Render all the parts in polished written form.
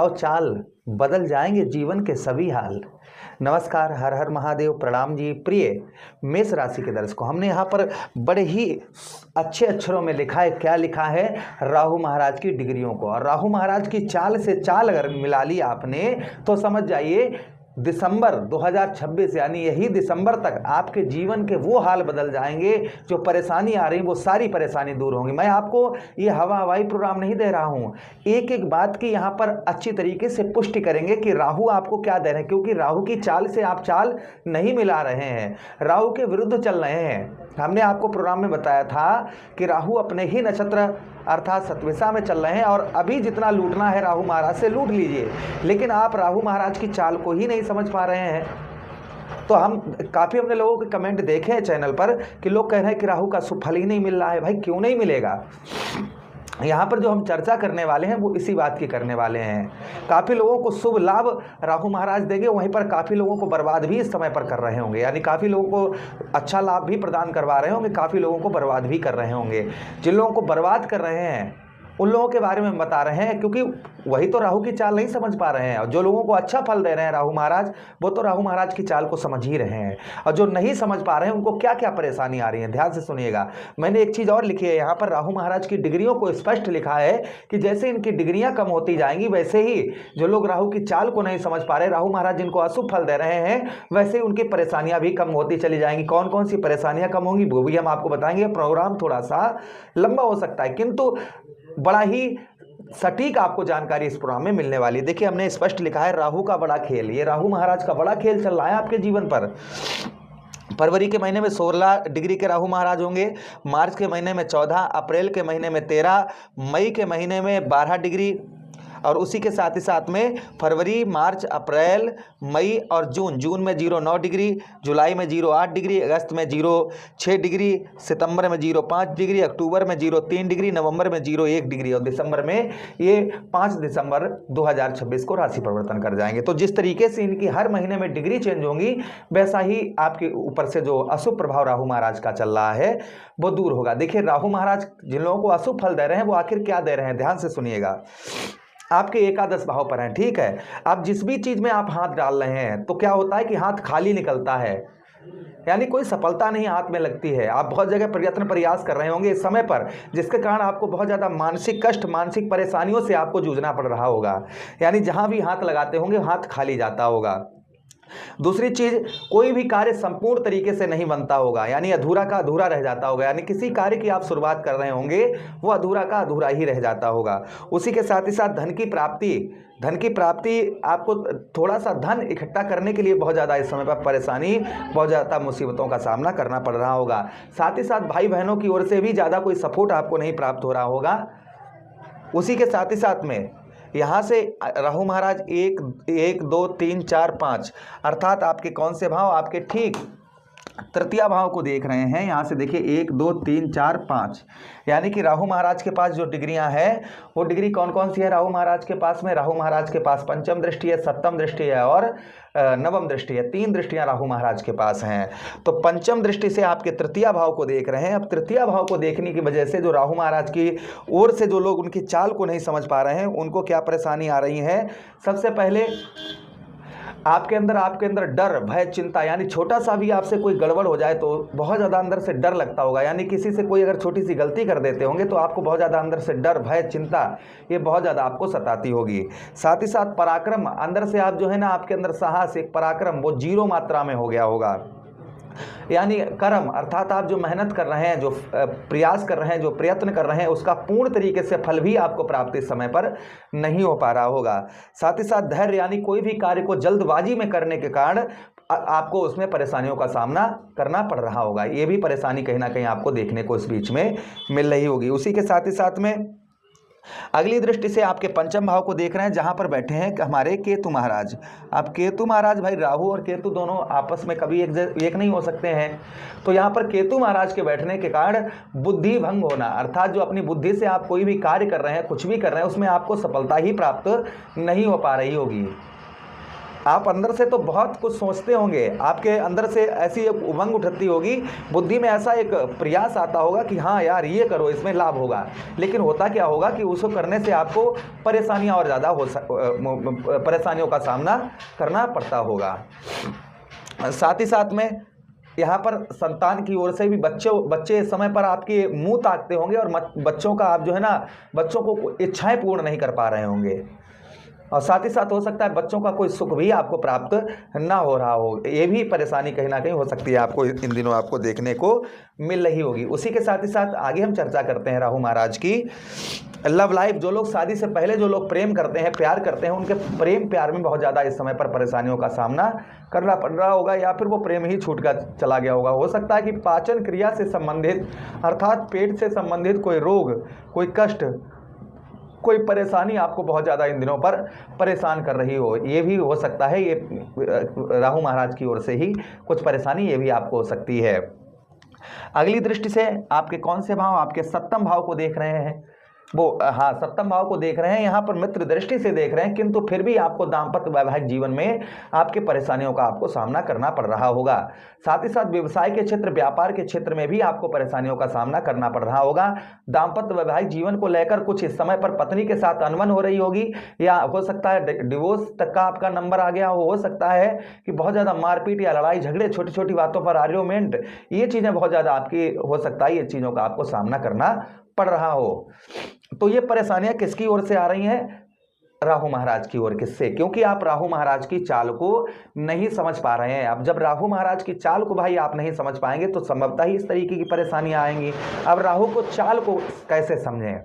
बदलाव चाल, बदल जाएंगे जीवन के सभी हाल। नमस्कार, हर हर महादेव, प्रणाम जी। प्रिय मेष राशि के दर्शकों, हमने यहाँ पर बड़े ही अच्छे अक्षरों में लिखा है। क्या लिखा है? राहु महाराज की डिग्रियों को। और राहु महाराज की चाल से चाल अगर मिला ली आपने तो समझ जाइए दिसंबर 2026 यानी यही दिसंबर तक आपके जीवन के वो हाल बदल जाएंगे। जो परेशानी आ रही वो सारी परेशानी दूर होंगी। मैं आपको ये हवाई प्रोग्राम नहीं दे रहा हूँ, एक एक बात की यहाँ पर अच्छी तरीके से पुष्टि करेंगे कि राहु आपको क्या दे रहे हैं, क्योंकि राहु की चाल से आप चाल नहीं मिला रहे हैं, राहु के विरुद्ध चल रहे हैं। हमने आपको प्रोग्राम में बताया था कि राहु अपने ही नक्षत्र अर्थात सतविशा में चल रहे हैं और अभी जितना लूटना है राहु महाराज से लूट लीजिए, लेकिन आप राहु महाराज की चाल को ही नहीं समझ पा रहे हैं। तो हमने लोगों के कमेंट देखे हैं चैनल पर कि लोग कह रहे हैं कि राहु का शुभ फल ही नहीं मिल रहा है। भाई क्यों नहीं मिलेगा? यहाँ पर जो हम चर्चा करने वाले हैं वो इसी बात की करने वाले हैं। काफ़ी लोगों को शुभ लाभ राहु महाराज देंगे, वहीं पर काफ़ी लोगों को बर्बाद भी इस समय पर कर रहे होंगे। यानी काफ़ी लोगों को अच्छा लाभ भी प्रदान करवा रहे होंगे, काफ़ी लोगों को बर्बाद भी कर रहे होंगे। जिन लोगों को बर्बाद कर रहे हैं उन लोगों के बारे में बता रहे हैं, क्योंकि वही तो राहु की चाल नहीं समझ पा रहे हैं। और जो लोगों को अच्छा फल दे रहे हैं राहु महाराज, वो तो राहु महाराज की चाल को समझ ही रहे हैं। और जो नहीं समझ पा रहे हैं उनको क्या क्या परेशानी आ रही है, ध्यान से सुनिएगा। मैंने एक चीज़ और लिखी है यहाँ पर, राहु महाराज की डिग्रियों को स्पष्ट लिखा है कि जैसे इनकी डिग्रियां कम होती जाएंगी वैसे ही जो लोग राहु की चाल को नहीं समझ पा रहे, राहु महाराज जिनको अशुभ फल दे रहे हैं, वैसे ही उनकी परेशानियां भी कम होती चली जाएंगी। कौन कौन सी परेशानियां कम होंगी वो भी हम आपको बताएंगे। प्रोग्राम थोड़ा सा लंबा हो सकता है किंतु बड़ा ही सटीक आपको जानकारी इस प्रोग्राम में मिलने वाली है। देखिए हमने स्पष्ट लिखा है राहु का बड़ा खेल, ये राहु महाराज का बड़ा खेल चल रहा है आपके जीवन पर। फरवरी के महीने में 16 डिग्री के राहु महाराज होंगे, मार्च के महीने में 14, अप्रैल के महीने में 13, मई के महीने में 12 डिग्री, और उसी के साथ ही साथ में फरवरी, मार्च, अप्रैल, मई और जून में 0.9 डिग्री, जुलाई में 0.8 डिग्री, अगस्त में 0.6 डिग्री, सितंबर में 0.5 डिग्री, अक्टूबर में 0.3 डिग्री, नवंबर में 0.1 डिग्री और दिसंबर में ये 5 दिसंबर 2026 को राशि परिवर्तन कर जाएंगे। तो जिस तरीके से इनकी हर महीने में डिग्री चेंज होंगी वैसा ही आपके ऊपर से जो अशुभ प्रभाव राहु महाराज का चल रहा है वो दूर होगा। देखिए राहु महाराज जिन लोगों को अशुभ फल दे रहे हैं वो आखिर क्या दे रहे हैं, ध्यान से सुनिएगा। आपके एकादश भाव पर हैं, ठीक है। अब जिस भी चीज में आप हाथ डाल रहे हैं तो क्या होता है कि हाथ खाली निकलता है, यानी कोई सफलता नहीं हाथ में लगती है। आप बहुत जगह प्रयास कर रहे होंगे इस समय पर, जिसके कारण आपको बहुत ज़्यादा मानसिक कष्ट, मानसिक परेशानियों से आपको जूझना पड़ रहा होगा। यानी जहां भी हाथ लगाते होंगे हाथ खाली जाता होगा। दूसरी चीज, कोई भी कार्य संपूर्ण तरीके से नहीं बनता होगा, यानी अधूरा का अधूरा रह जाता होगा। यानी किसी कार्य की आप शुरुआत कर रहे होंगे वो अधूरा का अधूरा ही रह जाता होगा। उसी के साथ ही साथ धन की प्राप्ति आपको थोड़ा सा धन इकट्ठा करने के लिए बहुत ज़्यादा इस समय पर परेशानी, बहुत ज़्यादा मुसीबतों का सामना करना पड़ रहा होगा। साथ ही साथ भाई बहनों की ओर से भी ज़्यादा कोई सपोर्ट आपको नहीं प्राप्त हो रहा होगा। उसी के साथ ही साथ में यहाँ से राहु महाराज 1, 2, 3, 4, 5 अर्थात आपके कौन से भाव, आपके ठीक तृतीय भाव को देख रहे हैं। यहाँ से देखिए 1, 2, 3, 4, 5, यानी कि राहु महाराज के पास जो डिग्रियां हैं वो डिग्री कौन कौन सी है राहु महाराज के पास में? राहु महाराज के पास पंचम दृष्टि है, सप्तम दृष्टि है और नवम दृष्टि है। 3 दृष्टियां राहु महाराज के पास हैं। तो पंचम दृष्टि से आपके तृतीय भाव को देख रहे हैं। अब तृतीय भाव को देखने की वजह से जो राहु महाराज की ओर से जो लोग उनकी चाल को नहीं समझ पा रहे हैं उनको क्या परेशानी आ रही है? सबसे पहले आपके अंदर डर, भय, चिंता, यानी छोटा सा भी आपसे कोई गड़बड़ हो जाए तो बहुत ज़्यादा अंदर से डर लगता होगा। यानी किसी से कोई अगर छोटी सी गलती कर देते होंगे तो आपको बहुत ज़्यादा अंदर से डर, भय, चिंता ये बहुत ज़्यादा आपको सताती होगी। साथ ही साथ पराक्रम, अंदर से आप जो है ना आपके अंदर साहस, एक पराक्रम वो 0 मात्रा में हो गया होगा। यानी कर्म अर्थात आप जो मेहनत कर रहे हैं, जो प्रयास कर रहे हैं, जो प्रयत्न कर रहे हैं उसका पूर्ण तरीके से फल भी आपको प्राप्त इस समय पर नहीं हो पा रहा होगा। साथ ही साथ धैर्य, यानी कोई भी कार्य को जल्दबाजी में करने के कारण आपको उसमें परेशानियों का सामना करना पड़ रहा होगा। ये भी परेशानी कहीं ना कहीं आपको देखने को इस बीच में मिल रही होगी। उसी के साथ ही साथ में अगली दृष्टि से आपके पंचम भाव को देख रहे हैं जहां पर बैठे हैं हमारे केतु महाराज। अब केतु महाराज, भाई राहु और केतु दोनों आपस में कभी एक नहीं हो सकते हैं। तो यहां पर केतु महाराज के बैठने के कारण बुद्धि भंग होना, अर्थात जो अपनी बुद्धि से आप कोई भी कार्य कर रहे हैं, कुछ भी कर रहे हैं, उसमें आपको सफलता ही प्राप्त नहीं हो पा रही होगी। आप अंदर से तो बहुत कुछ सोचते होंगे, आपके अंदर से ऐसी एक उमंग उठती होगी, बुद्धि में ऐसा एक प्रयास आता होगा कि हाँ यार ये करो, इसमें लाभ होगा। लेकिन होता क्या होगा कि उसको करने से आपको परेशानियां और ज़्यादा परेशानियों का सामना करना पड़ता होगा। साथ ही साथ में यहाँ पर संतान की ओर से भी बच्चे समय पर आपके मुंह ताकते होंगे और बच्चों का आप जो है ना, बच्चों को इच्छाएं पूर्ण नहीं कर पा रहे होंगे। और साथ ही साथ हो सकता है बच्चों का कोई सुख भी आपको प्राप्त ना हो रहा हो, ये भी परेशानी कहीं ना कहीं हो सकती है, आपको इन दिनों आपको देखने को मिल रही होगी। उसी के साथ ही साथ आगे हम चर्चा करते हैं राहु महाराज की लव लाइफ। जो लोग शादी से पहले जो लोग प्रेम करते हैं, प्यार करते हैं, उनके प्रेम प्यार में बहुत ज़्यादा इस समय पर परेशानियों का सामना करना पड़ रहा होगा, या फिर वो प्रेम ही छूट कर चला गया होगा। हो सकता है कि पाचन क्रिया से संबंधित, अर्थात पेट से संबंधित कोई रोग, कोई कष्ट, कोई परेशानी आपको बहुत ज़्यादा इन दिनों पर परेशान कर रही हो, ये भी हो सकता है। ये राहु महाराज की ओर से ही कुछ परेशानी ये भी आपको हो सकती है। अगली दृष्टि से आपके कौन से भाव, आपके सप्तम भाव को देख रहे हैं, वो हाँ सप्तम भाव को देख रहे हैं, यहाँ पर मित्र दृष्टि से देख रहे हैं, किंतु फिर भी आपको दाम्पत्य वैवाहिक जीवन में आपके परेशानियों का आपको सामना करना पड़ रहा होगा। साथ ही साथ व्यवसाय के क्षेत्र, व्यापार के क्षेत्र में भी आपको परेशानियों का सामना करना पड़ रहा होगा। दाम्पत्य वैवाहिक जीवन को लेकर कुछ इस समय पर पत्नी के साथ अनबन हो रही होगी, या हो सकता है डिवोर्स तक का आपका नंबर आ गया हो सकता है कि बहुत ज़्यादा मारपीट या लड़ाई झगड़े, छोटी छोटी बातों पर आर्ग्यूमेंट, ये चीज़ें बहुत ज़्यादा आपकी हो सकता है, ये चीज़ों का आपको सामना करना पड़ रहा हो। तो ये परेशानियां किसकी ओर से आ रही हैं? राहु महाराज की ओर। किससे? क्योंकि आप राहु महाराज की चाल को नहीं समझ पा रहे हैं। अब जब राहु महाराज की चाल को भाई आप नहीं समझ पाएंगे तो संभवतः ही इस तरीके की परेशानियां आएंगी। अब राहु को चाल को कैसे समझें?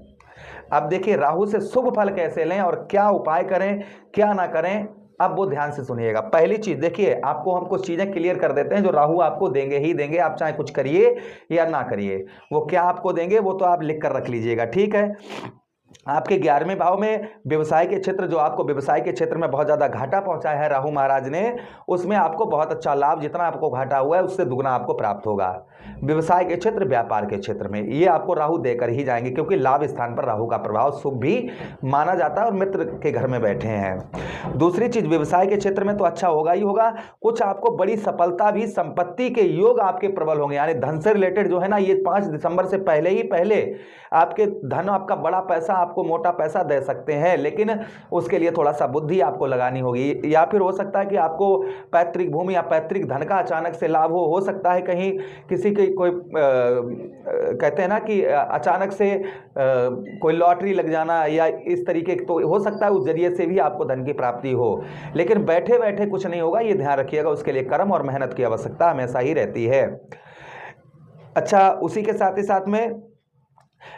अब देखिए राहु से शुभ फल कैसे लें और क्या उपाय करें, क्या ना करें, अब वो ध्यान से सुनिएगा। पहली चीज देखिए, आपको हम कुछ चीजें क्लियर कर देते हैं जो राहु आपको देंगे ही देंगे, आप चाहे कुछ करिए या ना करिए। वो क्या आपको देंगे वो तो आप लिख कर रख लीजिएगा, ठीक है। आपके 11वें भाव में व्यवसाय के क्षेत्र, जो आपको व्यवसाय के क्षेत्र में बहुत ज़्यादा घाटा पहुंचाया है राहु महाराज ने, उसमें आपको बहुत अच्छा लाभ, जितना आपको घाटा हुआ है उससे दुगना आपको प्राप्त होगा। व्यवसाय के क्षेत्र, व्यापार के क्षेत्र में ये आपको राहु देकर ही जाएंगे, क्योंकि लाभ स्थान पर राहु का प्रभाव शुभ भी माना जाता है और मित्र के घर में बैठे हैं। दूसरी चीज, व्यवसाय के क्षेत्र में तो अच्छा होगा ही होगा, कुछ आपको बड़ी सफलता भी, संपत्ति के योग आपके प्रबल होंगे, यानी धन से रिलेटेड जो है ना, ये 5 दिसंबर से पहले आपके धन, आपका बड़ा पैसा, आपको मोटा पैसा दे सकते हैं, लेकिन उसके लिए थोड़ा सा बुद्धि आपको लगानी होगी। या फिर हो सकता है कि आपको पैतृक भूमि या पैतृक धन का अचानक से लाभ हो सकता है कहीं किसी की कोई कहते हैं ना कि अचानक से कोई लॉटरी लग जाना या इस तरीके, तो हो सकता है उस जरिए से भी आपको धन की प्राप्ति हो, लेकिन बैठे बैठे कुछ नहीं होगा, ये ध्यान रखिएगा। उसके लिए कर्म और मेहनत की आवश्यकता हमेशा ही रहती है। अच्छा, उसी के साथ ही साथ में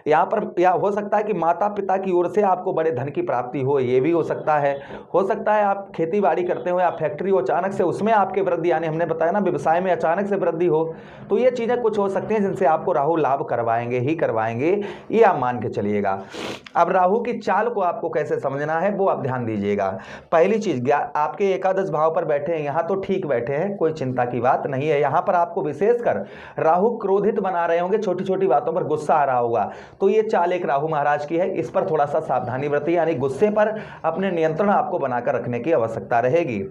यहाँ पर या हो सकता है कि माता पिता की ओर से आपको बड़े धन की प्राप्ति हो, ये भी हो सकता है। हो सकता है आप खेती बाड़ी करते हो या फैक्ट्री हो, अचानक से उसमें आपके वृद्धि, यानी हमने बताया ना व्यवसाय में अचानक से वृद्धि हो, तो ये चीज़ें कुछ हो सकती हैं जिनसे आपको राहु लाभ करवाएंगे ही करवाएंगे, ये आप मान के चलिएगा। अब राहु की चाल को आपको कैसे समझना है वो आप ध्यान दीजिएगा। पहली चीज, आपके एकादश भाव पर बैठे हैं, यहाँ तो ठीक बैठे हैं, कोई चिंता की बात नहीं है। यहाँ पर आपको विशेषकर राहु क्रोधित बना रहे होंगे, छोटी छोटी बातों पर गुस्सा आ रहा होगा, तो ये चाल एक राहु महाराज की है, इस पर थोड़ा सा सावधानी बरतिए, यानी गुस्से पर अपने नियंत्रण आपको बनाकर रखने की आवश्यकता रहेगी।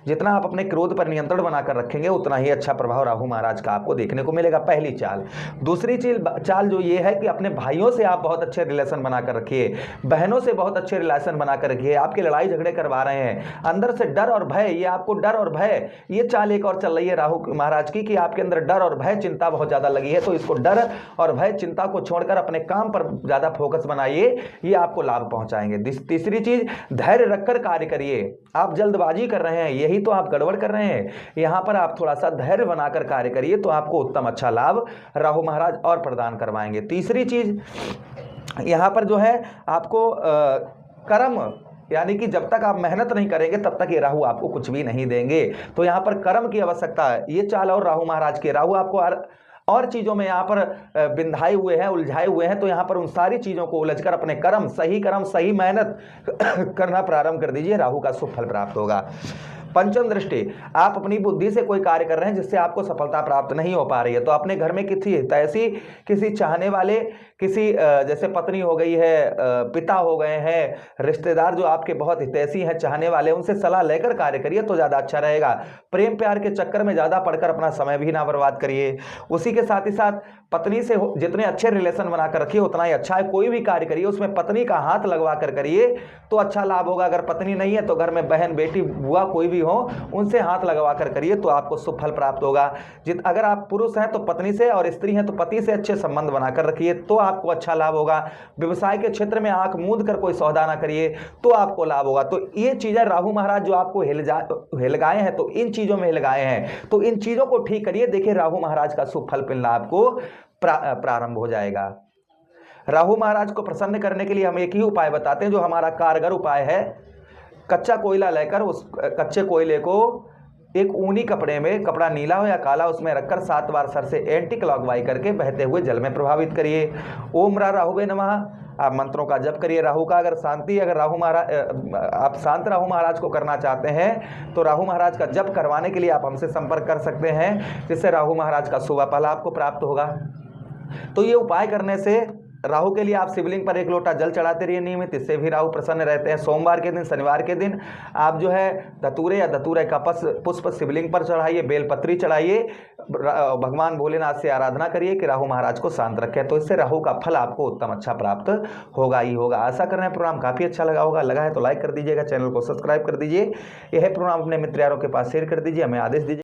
जितना आप अपने क्रोध पर नियंत्रण बनाकर रखेंगे उतना ही अच्छा प्रभाव राहु महाराज का आपको देखने को मिलेगा, पहली चाल। दूसरी चाल जो ये है कि अपने भाइयों से आप बहुत अच्छे रिलेशन बनाकर रखिए, बहनों से बहुत अच्छे रिलेशन बनाकर रखिए। आपके लड़ाई झगड़े करवा रहे हैं, अंदर से डर और भय, ये आपको डर और भय, ये चाल एक और चल रही है राहु महाराज की कि आपके अंदर डर और भय, चिंता बहुत ज्यादा लगी है, तो इसको डर और भय, चिंता को छोड़कर अपने काम पर ज्यादा फोकस बनाइए, ये आपको लाभ पहुंचाएंगे। तीसरी चीज, धैर्य रखकर कार्य करिए। आप जल्दबाजी कर रहे हैं, यही तो आप गड़बड़ कर रहे हैं, यहां पर आप थोड़ा सा धैर्य बनाकर कार्य करिए, तो आपको उत्तम अच्छा लाभ राहु महाराज और प्रदान करवाएंगे। तीसरी चीज यहां पर जो है आपको कर्म, यानी कि जब तक आप मेहनत नहीं करेंगे तब तक ये राहु आपको कुछ भी नहीं देंगे, तो यहाँ पर कर्म की आवश्यकता है। ये चाल और राहु महाराज के, राहु आपको और चीजों में यहाँ पर बिंधाए हुए हैं, उलझाए हुए हैं, तो यहाँ पर उन सारी चीजों को उलझकर अपने कर्म सही मेहनत करना प्रारंभ कर दीजिए, राहु का शुभ फल प्राप्त होगा। पंचम दृष्टि, आप अपनी बुद्धि से कोई कार्य कर रहे हैं जिससे आपको सफलता प्राप्त नहीं हो पा रही है, तो अपने घर में किसी हितैषी, किसी चाहने वाले, किसी जैसे पत्नी हो गई है, पिता हो गए हैं, रिश्तेदार जो आपके बहुत हितैषी हैं, चाहने वाले, उनसे सलाह लेकर कार्य करिए तो ज्यादा अच्छा रहेगा। प्रेम प्यार के चक्कर में ज्यादा पड़कर अपना समय भी ना बर्बाद करिए। उसी के साथ ही साथ पत्नी से जितने अच्छे रिलेशन बनाकर रखिए उतना ही अच्छा है। कोई भी कार्य करिए उसमें पत्नी का हाथ लगवा कर करिए तो अच्छा लाभ होगा। अगर पत्नी नहीं है तो घर में बहन, बेटी, बुआ कोई भी हो, उनसे हाथ लगवा कर करिए तो आपको शुभ फल प्राप्त होगा। अगर आप पुरुष हैं तो पत्नी से, और स्त्री हैं तो पति से अच्छे संबंध बनाकर रखिए तो आपको अच्छा लाभ होगा। व्यवसाय के क्षेत्र में आंख मूंद कर कोई सौदा ना करिए तो आपको लाभ होगा। तो ये चीजें राहु महाराज जो आपको हिलगाए हैं, तो इन चीजों में हिलगाए हैं, तो इन चीजों को ठीक करिए। देखिए राहु महाराज का शुभ फल मिलना आपको प्रारंभ हो जाएगा। राहु महाराज को प्रसन्न करने के लिए हम एक ही उपाय बताते हैं जो हमारा कारगर उपाय है। कच्चा कोयला लेकर उस कच्चे कोयले को एक ऊनी कपड़े में, कपड़ा नीला हो या काला, उसमें रखकर 7 बार सर से एंटी क्लॉकवाइज करके बहते हुए जल में प्रभावित करिए। ओम राहुवे नमः आप मंत्रों का जप करिए। राहु का अगर राहु महाराज, आप शांत राहु महाराज को करना चाहते हैं तो राहु महाराज का जप करवाने के लिए आप हमसे संपर्क कर सकते हैं, जिससे राहु महाराज का शुभ फल आपको प्राप्त होगा। तो ये उपाय करने से राहु के लिए आप शिवलिंग पर 1 लोटा जल चढ़ाते रहिए नियमित, इससे भी राहु प्रसन्न रहते हैं। सोमवार के दिन, शनिवार के दिन आप जो है धतूरे या धतूरे का पुष्प शिवलिंग पर चढ़ाइए, बेलपत्री चढ़ाइए, भगवान भोलेनाथ से आराधना करिए कि राहु महाराज को शांत रखें, तो इससे राहु का फल आपको उत्तम अच्छा प्राप्त होगा ही होगा। आशा कर रहे हैं प्रोग्राम काफ़ी अच्छा लगा होगा। लगा है तो लाइक कर दीजिएगा, चैनल को सब्सक्राइब कर दीजिए। यह प्रोग्राम अपने मित्र यारों के पास शेयर कर दीजिए, हमें आदेश दीजिए।